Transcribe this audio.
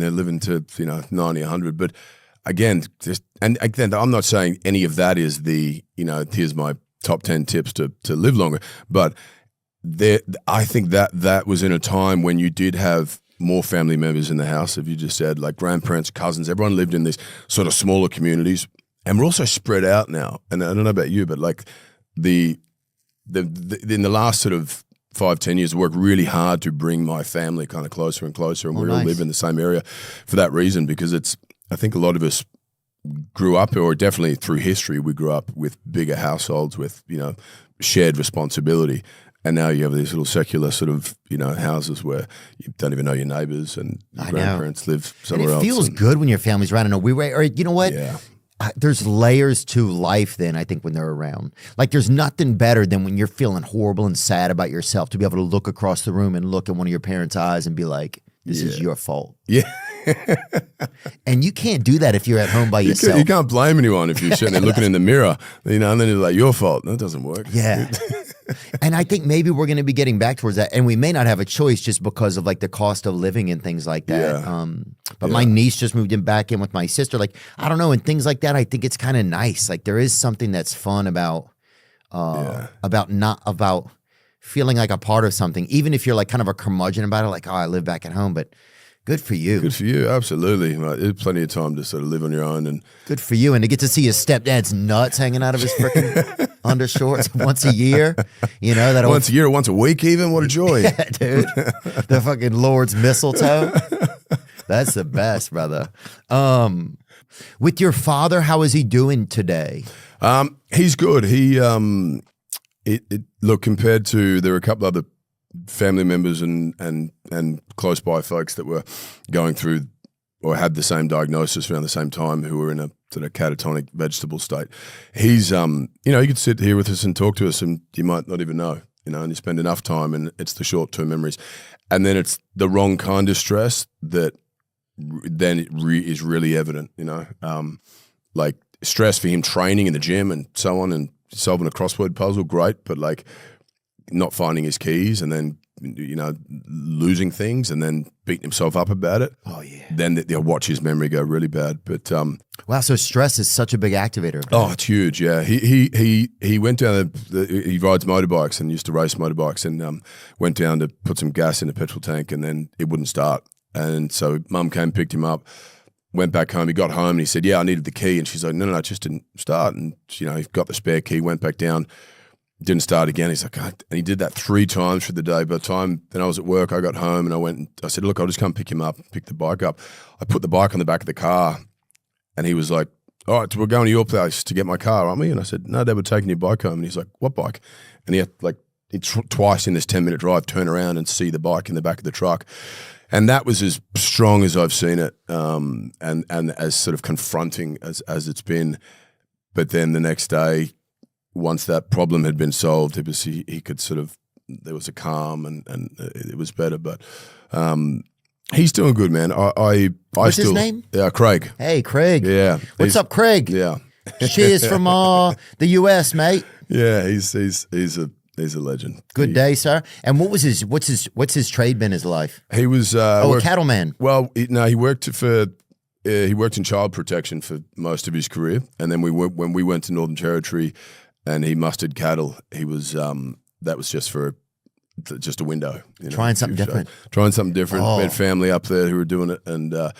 they're living to 90, 100. But again, and again, I'm not saying any of that is the here's my top 10 tips to live longer, but I think that was in a time when you did have more family members in the house, if you just said, like grandparents, cousins, everyone lived in these sort of smaller communities. And we're also spread out now. And I don't know about you, but like in the last sort of 5-10 years, I worked really hard to bring my family kind of closer and closer. And we all live in the same area for that reason, because I think a lot of us grew up, or definitely through history, we grew up with bigger households with, shared responsibility. And now you have these little secular sort of, houses where you don't even know your neighbors, and your grandparents live somewhere else. And it feels good when your family's around. Or you know what? Yeah. There's layers to life then, I think, when they're around. Like, there's nothing better than when you're feeling horrible and sad about yourself to be able to look across the room and look in one of your parents' eyes and be like, this is your fault. Yeah. And you can't do that if you're at home by yourself. You can't blame anyone if you're sitting there looking in the mirror, and then it's like your fault. That doesn't work. Yeah. And I think maybe we're going to be getting back towards that, and we may not have a choice just because of like the cost of living and things like that. Yeah. But my niece just moved back in with my sister. Like, I don't know, and things like that. I think it's kind of nice. Like, there is something that's fun about feeling like a part of something, even if you're like kind of a curmudgeon about it. Like, oh, I live back at home, but. Good for you. Good for you, absolutely. There's plenty of time to sort of live on your own. And good for you. And to get to see your stepdad's nuts hanging out of his freaking undershorts once a year. That once a year or once a week even. What a joy. Yeah, dude. The fucking Lord's mistletoe. That's the best, brother. With your father, how is he doing today? He's good. He look, compared to, there were a couple other family members and close by folks that were going through or had the same diagnosis around the same time, who were in a sort of catatonic vegetable state. He's he could sit here with us and talk to us, and you might not even know, and you spend enough time, and it's the short-term memories, and then it's the wrong kind of stress that then is really evident. Like stress for him training in the gym and so on, and solving a crossword puzzle, great, but like not finding his keys, and then losing things, and then beating himself up about it. Oh yeah. Then they'll watch his memory go really bad. But wow, so stress is such a big activator. Oh, it's huge. Yeah, he went down. He rides motorbikes and used to race motorbikes, and went down to put some gas in the petrol tank, and then it wouldn't start. And so Mum came, picked him up, went back home. He got home and he said, "Yeah, I needed the key." And she's like, "No, it just didn't start." And he got the spare key, went back down. Didn't start again. He's like, God. And he did that 3 times through the day. By the time then I was at work, I got home and I said, look, I'll just come pick him up, pick the bike up. I put the bike on the back of the car, and he was like, all right, so we're going to your place to get my car, aren't we? And I said, no, Dad, we're taking your bike home. And he's like, what bike? And he had twice in this 10-minute drive, turn around and see the bike in the back of the truck. And that was as strong as I've seen it, and as sort of confronting as it's been. But then the next day, once that problem had been solved, he could sort of, there was a calm and it was better. But he's doing good, man. What's his name? Craig. Hey, Craig. Yeah. What's up, Craig? Yeah. Cheers from the U.S., mate. Yeah, he's a legend. Good day, sir. And what's his trade been? His life? He was a cattleman. Well, he worked in child protection for most of his career, and then when we went to Northern Territory. And he mustered cattle. He was that was just a window. Trying something different. Trying something different. We had family up there who were doing it, and